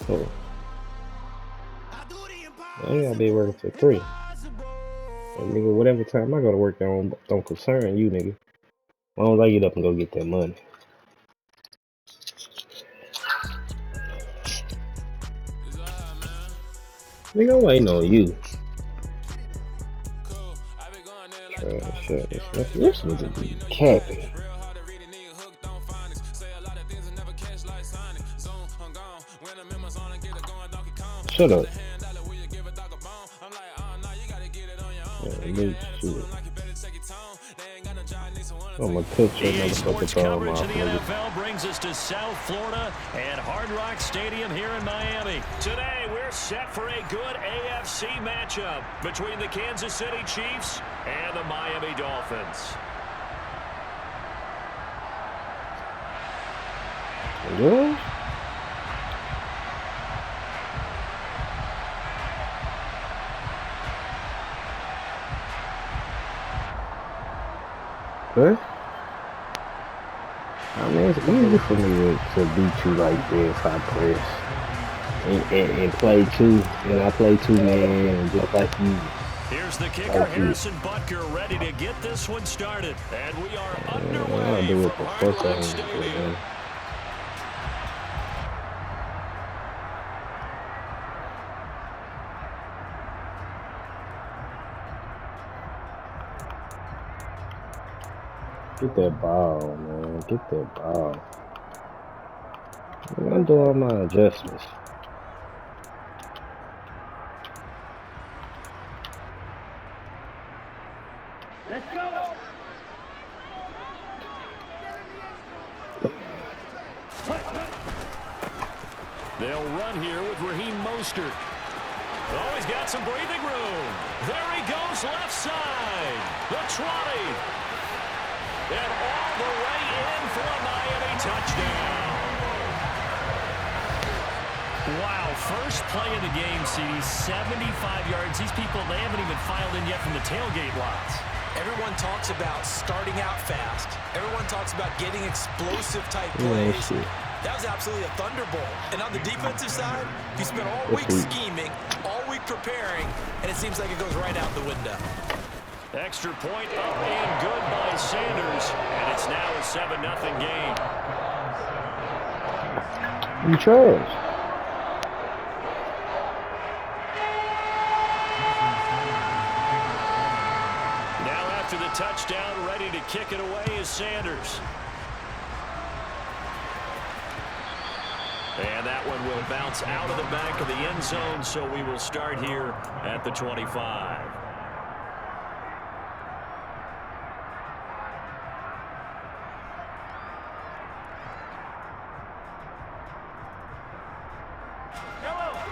Oh, I ain't gotta be working till 3. And nigga, whatever time I go to work, don't concern you, nigga. As long as I get up and go get that money. Nigga, I'm waiting on you. Shit, this nigga be capping. Shut up. I'm gonna cook your motherfucking thumb off, The NFL brings us to South Florida and Hard Rock Stadium here in Miami. Today, we're set for a good AFC matchup between the Kansas City Chiefs and the Miami Dolphins. Yeah? Huh? I mean, it's easy for me to beat you like this, I press. And play two, and I play 2 man, and just like you. Here's the kicker, Harrison Butker, ready to get this one started. And we are underway from Hard Rock Stadium. Get that ball, man. Get that ball. I'm doing my adjustments. Let's go. They'll run here with Raheem Mostert. Oh, he's got some breathing room. There he goes, left side. The 20. And all the way in for a Miami touchdown. Wow, first play of the game, CD, 75 yards. These people, they haven't even filed in yet from the tailgate lots. Everyone talks about starting out fast. Everyone talks about getting explosive-type plays. That was absolutely a thunderbolt. And on the defensive side, you spent all week scheming, all week preparing, and it seems like it goes right out the window. Extra point up and good by Sanders. And it's now a 7-0 game. You trash. Now after the touchdown, ready to kick it away is Sanders. And that one will bounce out of the back of the end zone, so we will start here at the 25.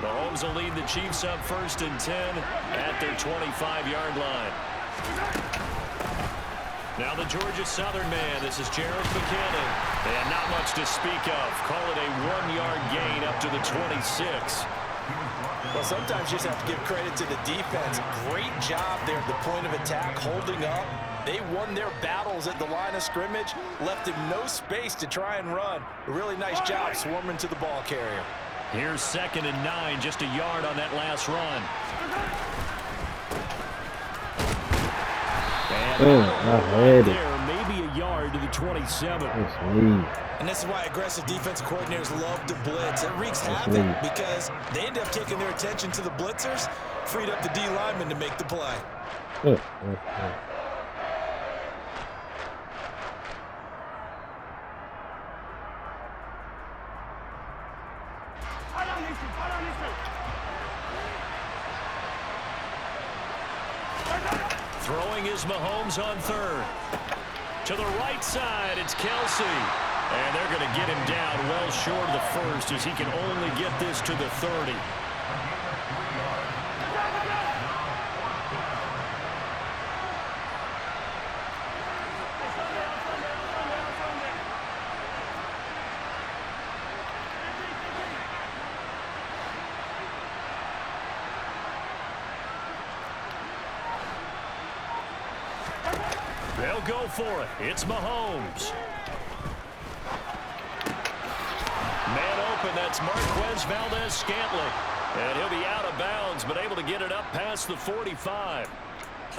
Mahomes will lead the Chiefs up 1st and 10 at their 25-yard line. Now the Georgia Southern man, this is Jerick McKinnon. And not much to speak of. Call it a 1-yard gain up to the 26. Well, sometimes you just have to give credit to the defense. Great job there at the point of attack, holding up. They won their battles at the line of scrimmage, left him no space to try and run. A really nice job swarming to the ball carrier. Here's 2nd and 9, just a yard on that last run. And there, maybe a yard to the 27. And this is why aggressive defense coordinators love to blitz. It wreaks havoc because they end up taking their attention to the blitzers, freed up the D lineman to make the play. Throwing is Mahomes on 3rd. To the right side, it's Kelsey. And they're going to get him down well short of the 1st as he can only get this to the 30. They'll go for it. It's Mahomes. Man and that's Marquez Valdez-Scantling. And he'll be out of bounds, but able to get it up past the 45.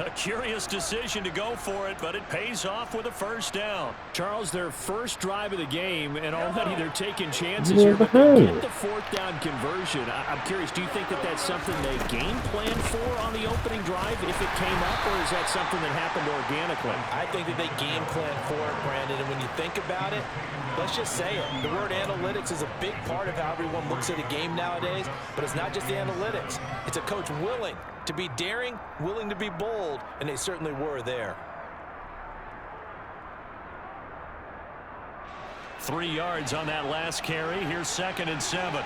A curious decision to go for it, but it pays off with a first down. Charles, their first drive of the game, and already they're taking chances here, but they get the fourth down conversion. I'm curious, do you think that that's something they game planned for on the opening drive if it came up, or is that something that happened organically? I think that they game planned for it, Brandon, and when you think about it, let's just say it. The word analytics is a big part of how everyone looks at a game nowadays, but it's not just the analytics. It's a coach willing to be daring, willing to be bold, and they certainly were there. 3 yards on that last carry. Here's 2nd and 7.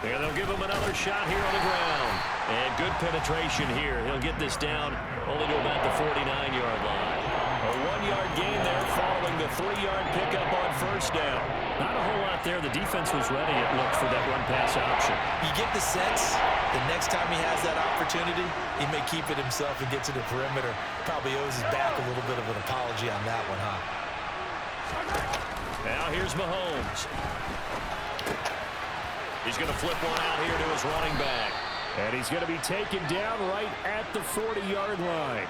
And they'll give him another shot here on the ground. And good penetration here. He'll get this down only to about the 49-yard line. A 1-yard gain there following the 3-yard pickup on first down. Not a whole lot there. The defense was ready, it looked, for that run-pass option. You get the sense the next time he has that opportunity, he may keep it himself and get to the perimeter. Probably owes his back a little bit of an apology on that one, huh? Now here's Mahomes. He's going to flip one out here to his running back. And he's going to be taken down right at the 40-yard line.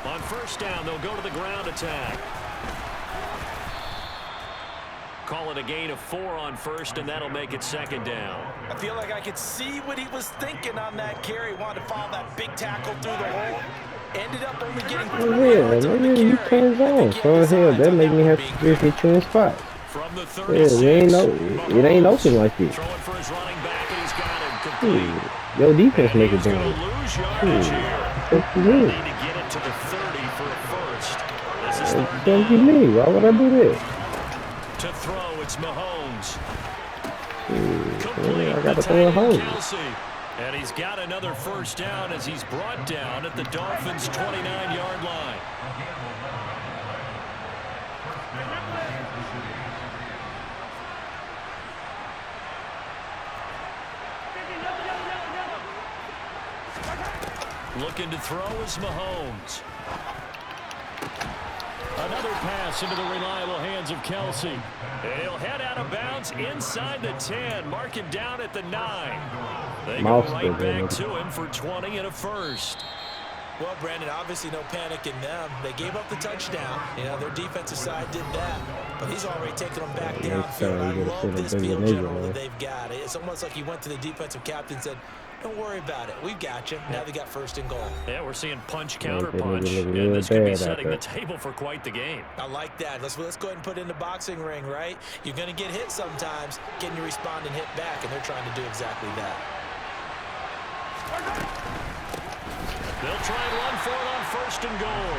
On first down, they'll go to the ground attack. Call it a gain of 4 on first, and that'll make it 2nd down. I feel like I could see what he was thinking on that carry. Wanted to follow that big tackle through the hole. Ended up only getting 3 yards on the carry. That made me have to seriously change spots. From the Yeah, it ain't open like this. Throwing for his running back, and he's got him complete. Your defense make it He's going down. to lose yardage here. What you They mean? need to get it to the 30 for a first. This is third What down. you mean? Why would I do this? To throw, it's Mahomes. I gotta throw it home. Kelsey. And he's got another first down as he's brought down at the Dolphins' 29-yard line. Looking to throw is Mahomes. Another pass into the reliable hands of Kelsey. And he'll head out of bounds inside the 10, marking down at the 9. They go right back to him for 20 and a first. Well, Brandon, obviously no panic in them. They gave up the touchdown. You know, their defensive side did that. But he's already taken them back downfield. I love this field general that they've got. It's almost like he went to the defensive captain and said, don't worry about it. We've got you. Now they got 1st and goal. Yeah, we're seeing punch, counter punch. And this could be setting the table for quite the game. I like that. Let's go ahead and put it in the boxing ring, right? You're going to get hit sometimes. Can you respond and hit back? And they're trying to do exactly that. They'll try and run for it on 1st and goal.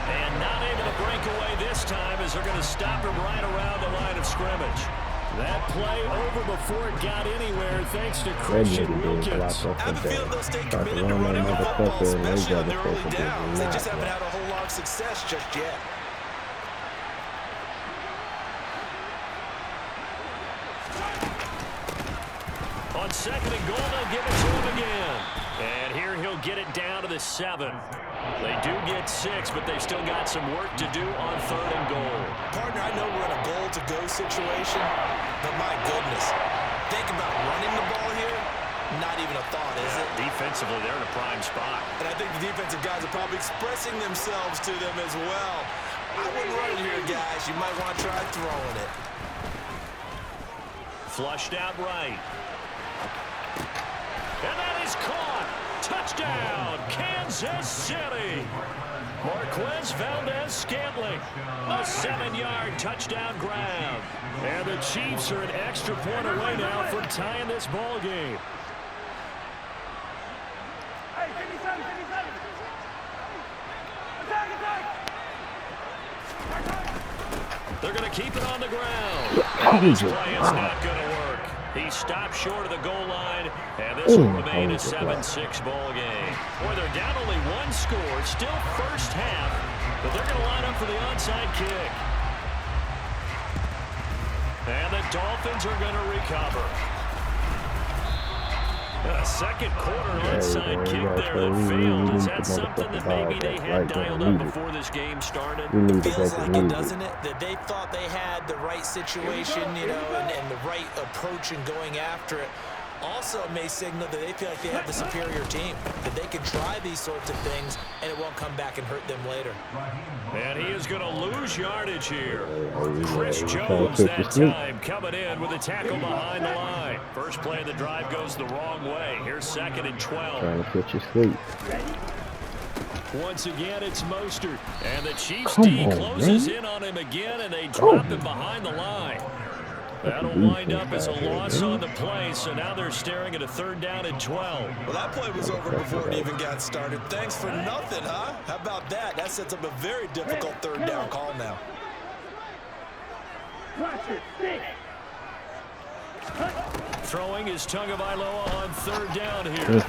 And not able to break away this time as they're going to stop him right around the line of scrimmage. That play over before it got anywhere thanks to Christian Wilkins. I have a feeling they'll stay committed to running the football, especially on the early downs. They just haven't had a whole lot of success just yet. On 2nd and goal, they'll give it to him again. And here he'll get it down to the 7. They do get 6, but they've still got some work to do on 3rd and goal. Partner, I know we're in a goal-to-go situation, but my goodness, think about running the ball here. Not even a thought, is it? Defensively, they're in a prime spot. And I think the defensive guys are probably expressing themselves to them as well. I wouldn't run it here, guys. You might want to try throwing it. Flushed out right. And that is caught. Touchdown, Kansas City. Marquez Valdez-Scantling. A 7-yard touchdown grab. And the Chiefs are an extra point away now from tying this ball game. They're going to keep it on the ground. This play is not going to work. He stopped short of the goal line, and this will remain a 7-6 ball game. Boy, they're down only 1 score, still first half, but they're going to line up for the onside kick. And the Dolphins are going to recover. A second quarter onside kick there that failed. Is that something that maybe they had dialed up before this game started? It feels like it, doesn't it? That they thought they had the right situation, you know, and the right approach in going after it. Also may signal that they feel like they have the superior team, that they can try these sorts of things and it won't come back and hurt them later. And he is going to lose yardage here. Chris Jones that time coming in with a tackle behind the line. First play of the drive goes the wrong way. Here's 2nd and 12. Trying to catch you sleep. Once again, it's Mostert. And the Chiefs D closes in on him again, and they drop him behind the line. That'll wind up as a loss on the play, so now they're staring at a 3rd down and 12. Well, that play was over before it even got started. Thanks for nothing, huh? How about that? That sets up a very difficult 3rd down call now. Throwing is Tagovailoa on 3rd down here.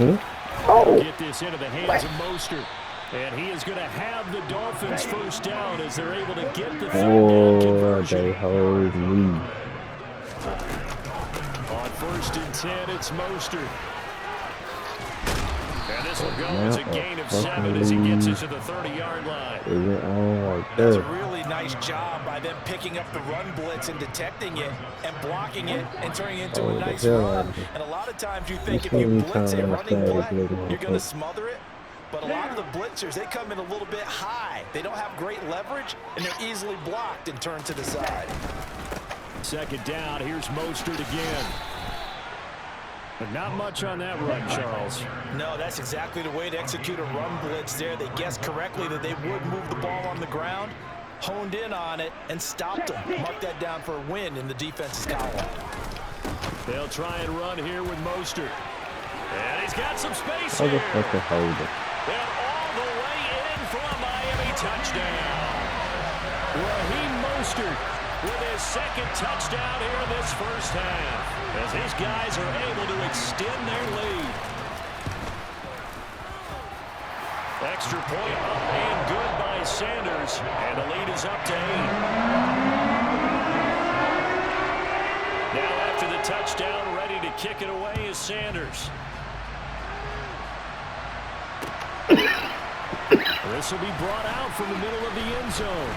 Get this into the hands of Mostert. And he is going to have the Dolphins 1st down as they're able to get the 3rd down conversion. They hold me. On 1st and 10, it's Mostert. And this will go as a gain of 7 as he gets it to the 30-yard line. That's a really nice job by them picking up the run blitz and detecting it and blocking it and turning it into a nice run. And a lot of times you think if you blitz a running play, you're going to smother it. But a lot of the blitzers, they come in a little bit high. They don't have great leverage, and they're easily blocked and turned to the side. 2nd down, here's Mostert again. But not much on that run, Charles. No, that's exactly the way to execute a run blitz there. They guessed correctly that they would move the ball on the ground, honed in on it, and stopped them. Mark that down for a win in the defense's column. They'll try and run here with Mostert. And he's got some space here. And all the way in for a Miami touchdown. Raheem Mostert with his 2nd touchdown here in this 1st half, as these guys are able to extend their lead. Extra point up and good by Sanders, and the lead is up to 8. Now after the touchdown, ready to kick it away is Sanders. This will be brought out from the middle of the end zone.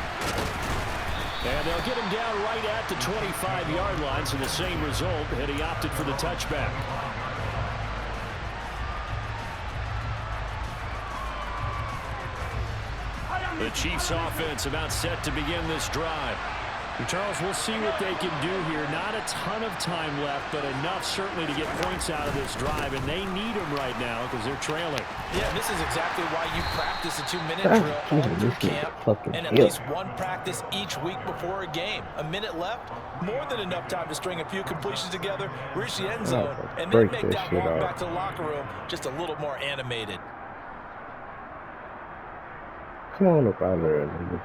And they'll get him down right at the 25-yard line, so the same result, and he opted for the touchback. The Chiefs offense about set to begin this drive. Charles, we'll see what they can do here. Not a ton of time left, but enough certainly to get points out of this drive, and they need them right now because they're trailing. Yeah, this is exactly why you practice a 2-minute drill all through camp and at least one practice each week before a game. A minute left, more than enough time to string a few completions together, reach the end zone, and then make that walk back to the locker room just a little more animated. Come on up out there, nigga.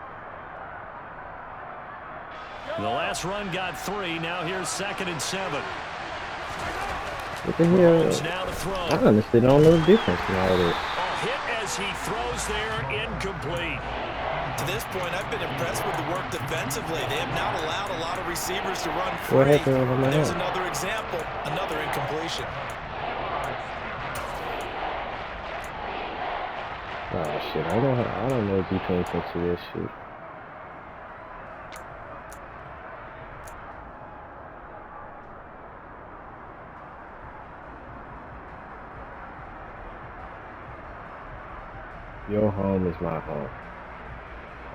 The last run got 3. Now here's 2nd and 7. What the hell? Now to throw. I honestly don't know the difference now. A hit as he throws there, incomplete. To this point, I've been impressed with the work defensively. They have not allowed a lot of receivers to run free. There's another example, another incompletion. Oh shit! I don't know defense into this shit. Your home is my home.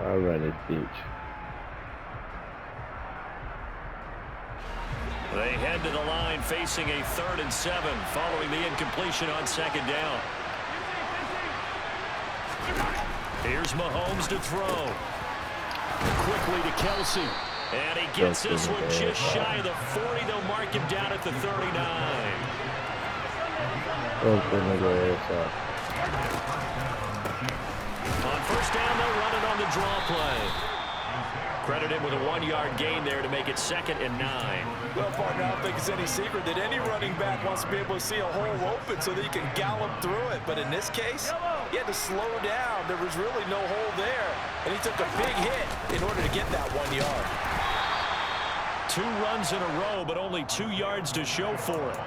I run this bitch. They head to the line facing a 3rd and 7 following the incompletion on 2nd down. Here's Mahomes to throw. Quickly to Kelsey. And he gets this one just shy of the 40. They'll mark him down at the 39. On 1st down, they'll run it on the draw play. Credit him with a 1-yard gain there to make it 2nd and 9. Well, partner, I don't think it's any secret that any running back wants to be able to see a hole open so that he can gallop through it. But in this case, he had to slow down. There was really no hole there. And he took a big hit in order to get that 1 yard. 2 runs in a row, but only 2 yards to show for it.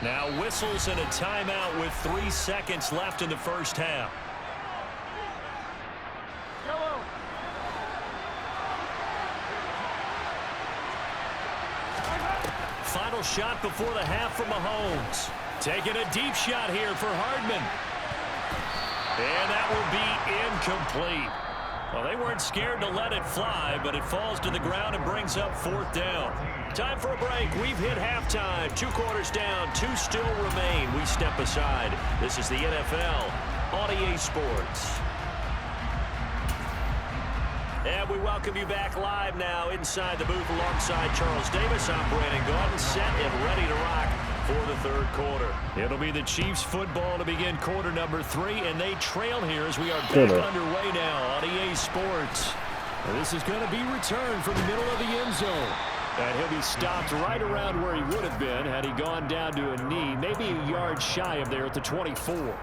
Now whistles and a timeout with 3 seconds left in the first half. Final shot before the half from Mahomes. Taking a deep shot here for Hardman. And that will be incomplete. Well, they weren't scared to let it fly, but it falls to the ground and brings up 4th down. Time for a break. We've hit halftime. 2 quarters down. 2 still remain. We step aside. This is the NFL on EA Sports. And we welcome you back live now inside the booth alongside Charles Davis. I'm Brandon Gaudin, set and ready to rock for the 3rd quarter. It'll be the Chiefs football to begin quarter number 3, and they trail here as we are back underway now on EA Sports. And this is going to be returned from the middle of the end zone. And he'll be stopped right around where he would have been had he gone down to a knee, maybe a yard shy of there at the 24.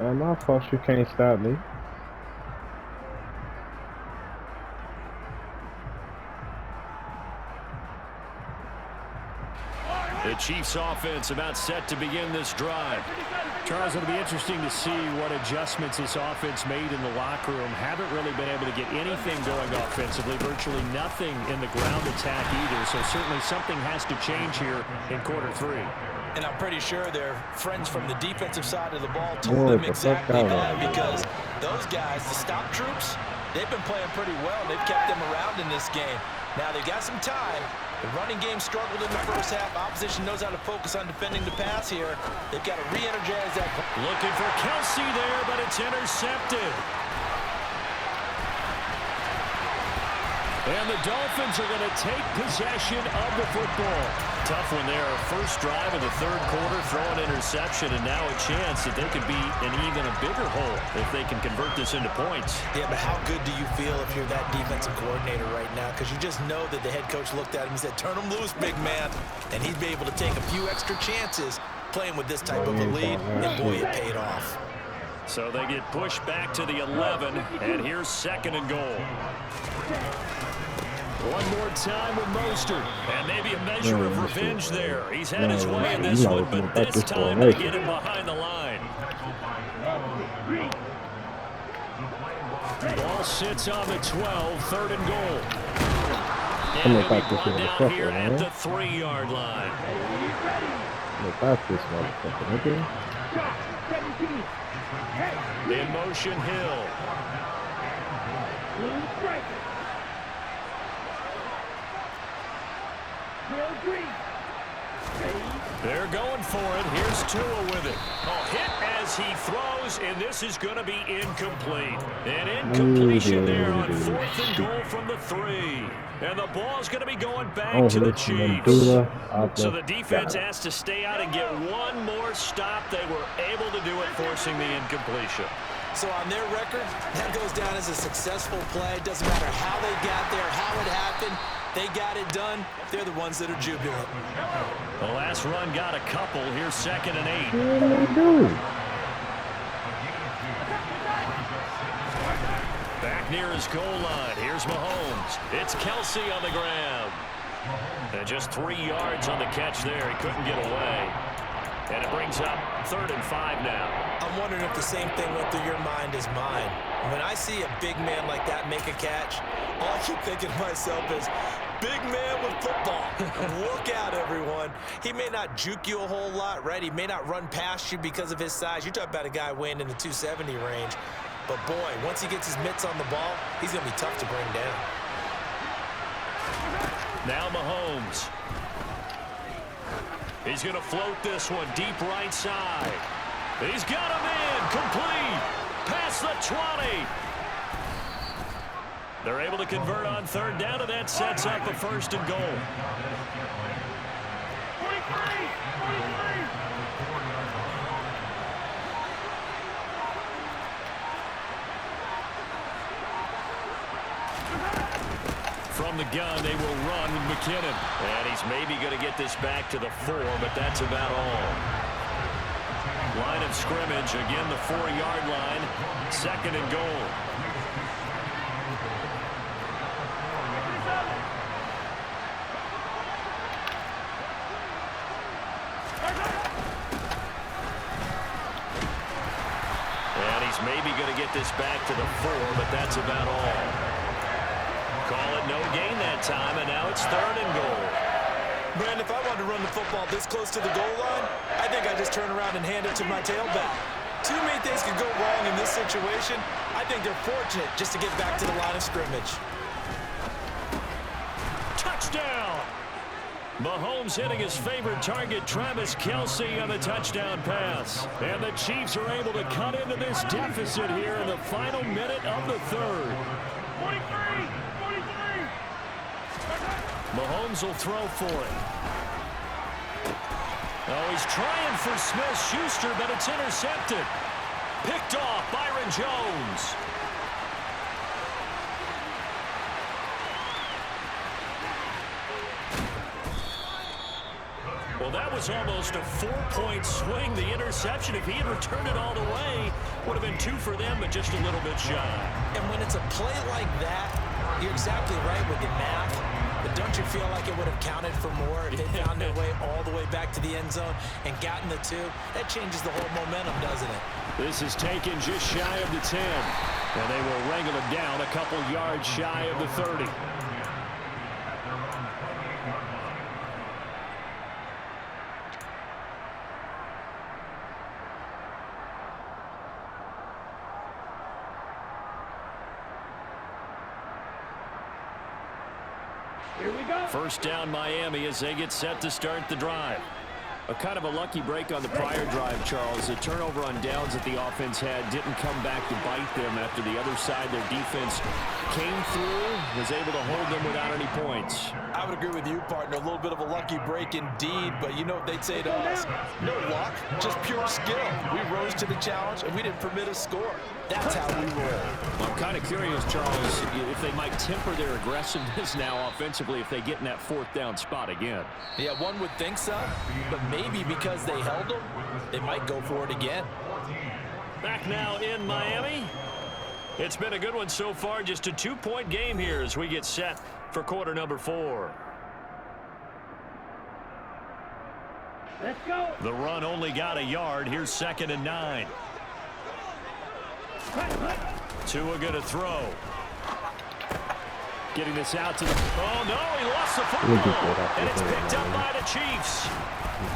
My fault, you can't stop me. The Chiefs offense about set to begin this drive. Charles, it'll be interesting to see what adjustments this offense made in the locker room. Haven't really been able to get anything going offensively, virtually nothing in the ground attack either. So certainly something has to change here in quarter 3. And I'm pretty sure their friends from the defensive side of the ball told them exactly that, because those guys, the stop troops, they've been playing pretty well. They've kept them around in this game. Now they got some time. The running game struggled in the first half. Opposition knows how to focus on defending the pass here. They've got to re-energize that. Looking for Kelsey there, but it's intercepted. And the Dolphins are going to take possession of the football. Tough one there. First drive of the 3rd quarter, throw an interception, and now a chance that they could be in even a bigger hole if they can convert this into points. Yeah, but how good do you feel if you're that defensive coordinator right now? Because you just know that the head coach looked at him and said, turn him loose, big man. And he'd be able to take a few extra chances playing with this type of a lead, and boy, it paid off. So they get pushed back to the 11, and here's 2nd and goal. One more time with Mostert, and maybe a measure of revenge there. He's had his way in this one, but this time they get him behind the line. Ball sits on the 12, 3rd and goal. And he'll be brought down here at the 3-yard line. In motion, Hill. They're going for it. Here's Tua with it. A hit as he throws, and this is going to be incomplete. An incompletion there on 4th and goal from the 3. And the ball's going to be going back to the Chiefs. So the defense has to stay out and get one more stop. They were able to do it, forcing the incompletion. So on their record, that goes down as a successful play. It doesn't matter how they got there, how it happened. They got it done. They're the ones that are jubilant. The last run got a couple. Here's 2nd and 8. What do they do? Back near his goal line. Here's Mahomes. It's Kelsey on the ground. And just 3 yards on the catch there. He couldn't get away. And it brings up 3rd and 5 now. I'm wondering if the same thing went through your mind as mine. When I see a big man like that make a catch, all I keep thinking to myself is, big man with football. Look out, everyone. He may not juke you a whole lot, right? He may not run past you because of his size. You're talking about a guy weighing in the 270 range. But, boy, once he gets his mitts on the ball, he's going to be tough to bring down. Now Mahomes. He's going to float this one deep right side. He's got him in. Complete. Past the 20. They're able to convert on 3rd down, and that sets up a 1st and goal. From the gun, they will run with McKinnon. And he's maybe going to get this back to the 4, but that's about all. Line of scrimmage, again the 4-yard line. 2nd and goal. maybe going to get this back to the 4, but that's about all. Call it no gain that time, and now it's 3rd and goal. Brandon, if I wanted to run the football this close to the goal line, I think I'd just turn around and hand it to my tailback. Too many things could go wrong in this situation. I think they're fortunate just to get back to the line of scrimmage. Touchdown! Mahomes hitting his favorite target, Travis Kelce, on the touchdown pass. And the Chiefs are able to cut into this deficit here in the final minute of the 3rd. 43! Mahomes will throw for it. Oh, he's trying for Smith-Schuster, but it's intercepted. Picked off Byron Jones. Well, that was almost a 4-point swing. The interception, if he had returned it all the way, would have been 2 for them, but just a little bit shy. And when it's a play like that, you're exactly right with the math. But don't you feel like it would have counted for more if they found their way all the way back to the end zone and gotten the 2? That changes the whole momentum, doesn't it? This is taken just shy of the 10. And they will wrangle him down a couple yards shy of the 30. Here we go. First down Miami as they get set to start the drive. A kind of a lucky break on the prior drive, Charles. The turnover on downs that the offense had didn't come back to bite them after the other side. Their defense came through, was able to hold them without any points. I would agree with you, partner. A little bit of a lucky break indeed, but you know what they'd say to us? No luck, just pure skill. We rose to the challenge, and we didn't permit a score. That's how we roll. I'm kind of curious, Charles, if they might temper their aggressiveness now offensively if they get in that 4th down spot again. Yeah, one would think so, but maybe because they held them, they might go for it again. Back now in Miami. It's been a good one so far, just a 2-point game here as we get set for quarter number 4. Let's go. The run only got a yard. Here's 2nd and 9. Tua going to throw. Getting this out to the... Oh, no, he lost the football. And it's picked up by the Chiefs.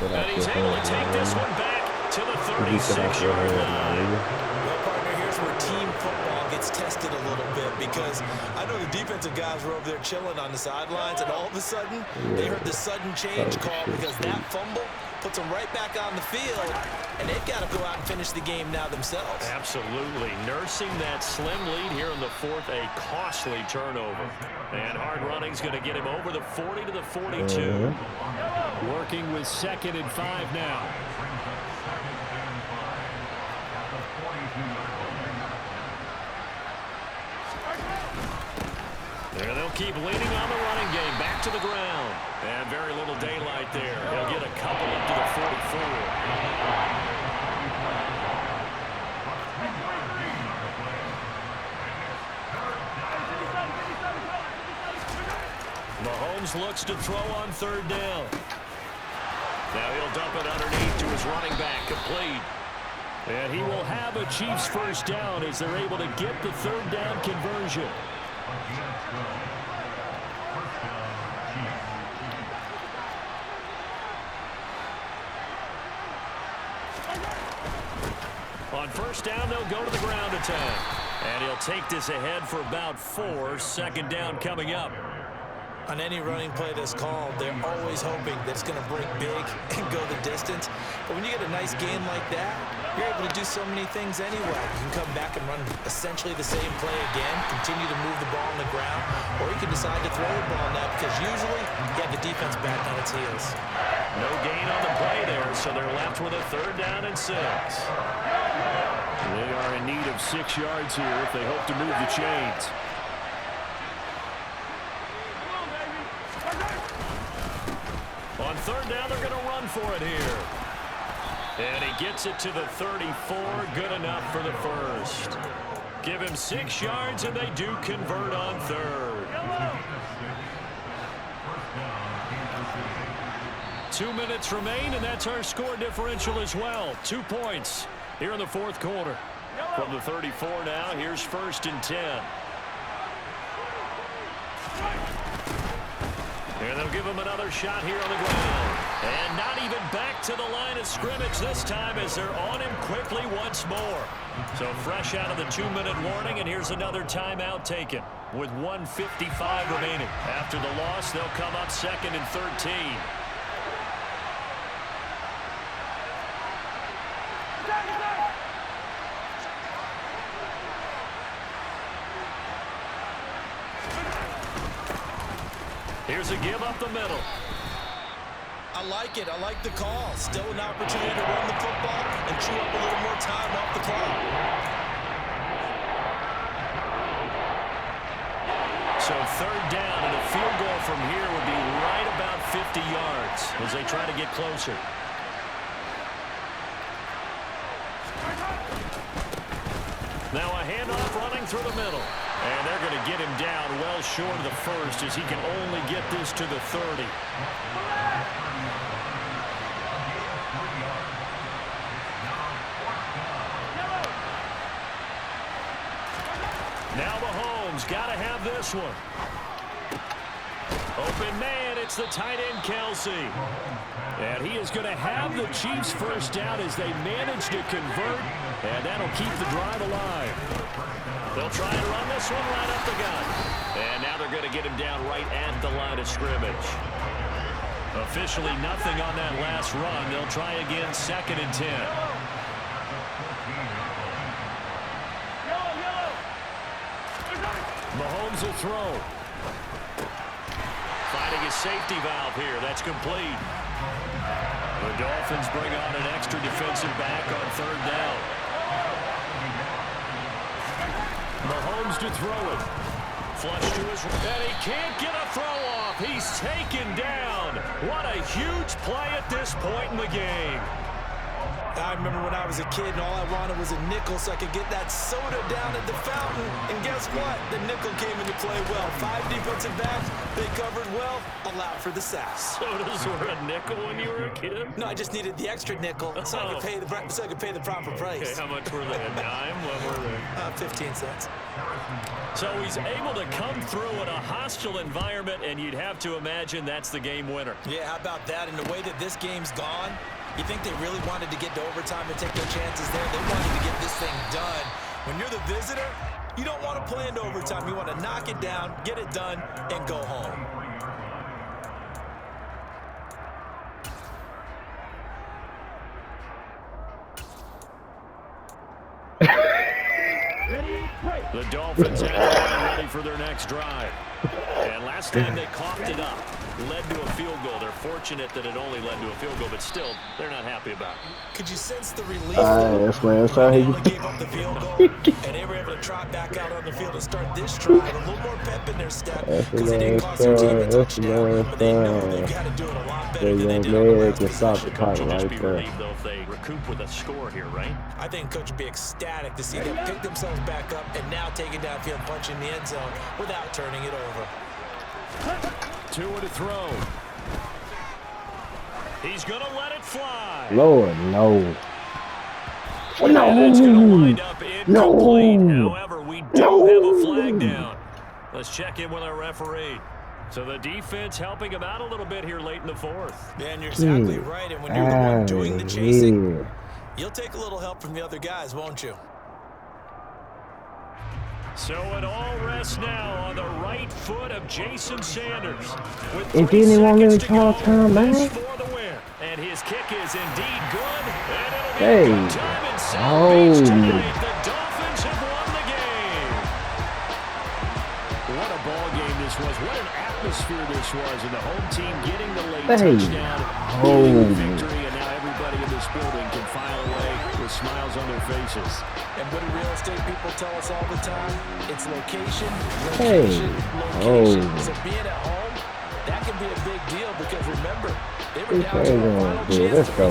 And he's able to take this one back to the 36-yard line. Well, partner, here's where team football gets tested a little bit because I know the defensive guys were over there chilling on the sidelines, and all of a sudden, they heard the sudden change call because that fumble puts them right back on the field, and they've got to go out and finish the game now themselves. Absolutely. Nursing that slim lead here in the 4th, a costly turnover. And hard running's going to get him over the 40 to the 42. Working with 2nd and 5 now. There they'll keep leaning on the running game. Back to the ground. And very little daylight there. He'll get a couple up to the 44. Mahomes looks to throw on 3rd down. Now he'll dump it underneath to his running back. Complete. And he will have a Chiefs 1st down as they're able to get the 3rd down conversion. On 1st down, they'll go to the ground attack. And he'll take this ahead for about 4. 2nd down coming up. On any running play that's called, they're always hoping that it's going to break big and go the distance. But when you get a nice gain like that, you're able to do so many things anyway. You can come back and run essentially the same play again, continue to move the ball on the ground, or you can decide to throw the ball now because usually you have the defense back on its heels. No gain on the play there, so they're left with a 3rd down and 6. They are in need of 6 yards here if they hope to move the chains. On 3rd down, they're going to run for it here. And he gets it to the 34. Good enough for the 1st. Give him 6 yards, and they do convert on 3rd. 2 minutes remain, and that's our score differential as well. 2 points here in the 4th quarter. From the 34 now, here's 1st and 10. And they'll give him another shot here on the ground. And not even back to the line of scrimmage this time as they're on him quickly once more. So fresh out of the 2-minute warning, and here's another timeout taken with 1:55 remaining. After the loss, they'll come up 2nd and 13. Here's a give up the middle. I like it. I like the call. Still an opportunity to run the football and chew up a little more time off the clock. So 3rd down, and a field goal from here would be right about 50 yards as they try to get closer. Now a handoff running through the middle. And they're going to get him down well short of the 1st as he can only get this to the 30. Now Mahomes got to have this one. Open man, it's the tight end Kelsey. And he is going to have the Chiefs 1st down as they manage to convert. And that'll keep the drive alive. They'll try and run this one right up the gut. And now they're going to get him down right at the line of scrimmage. Officially nothing on that last run. They'll try again 2nd and 10. Mahomes will throw. Finding his safety valve here. That's complete. The Dolphins bring on an extra defensive back on 3rd down. Mahomes to throw it. Flush to his right. And he can't get a throw off. He's taken down. What a huge play at this point in the game. I remember when I was a kid and all I wanted was a nickel so I could get that soda down at the fountain. And guess what? The nickel came into play well. 5 defensive backs. They covered well. Allowed for the sack. Sodas were a nickel when you were a kid? No, I just needed the extra nickel so I could pay the proper price. Okay, how much were they? A dime? What were they? 15 cents. So he's able to come through in a hostile environment, and you'd have to imagine that's the game winner. Yeah, how about that? And the way that this game's gone, you think they really wanted to get to overtime and take their chances there? They wanted to get this thing done. When you're the visitor, you don't want to play into overtime. You want to knock it down, get it done, and go home. The Dolphins have the line ready for their next drive. And last time they coughed it up, led to a field goal. They're fortunate that it only led to a field goal, but still, they're not happy about it. Could you sense the relief? That's how they he only gave up the field goal, and they were able to trot back out on the field and start this drive. A little more pep in their step because they didn't cost their team a touchdown, but they know they've got to do it a lot better than they did on the last The coach will just be relieved, though, if they recoup with a score here, right? I think Coach would be ecstatic to see them pick themselves back up and now take it downfield, punch in the end zone without turning it over. 2 to throw. He's going to let it fly. Lord, no. And it's going to wind up incomplete. However, we do have a flag down. Let's check in with our referee. So the defense helping him out a little bit here late in the 4th. Man, you're exactly right. And when you're the one doing the chasing, you'll take a little help from the other guys, won't you? So it all rests now on the right foot of Jason Sanders. With and 3 then they won't seconds let to him call go, time, man. this for the win. And his kick is indeed good. And it'll be a good time in South Beach tonight. The Dolphins have won the game. What a ball game this was. What an atmosphere this was. And the home team getting the late touchdown. Getting the victory. And now everybody in this building can file away with smiles on their faces. And what do real estate people tell us all the time? It's location, location, location. So being at home, that can be a big deal because remember, they were down to a final chance. Let's go.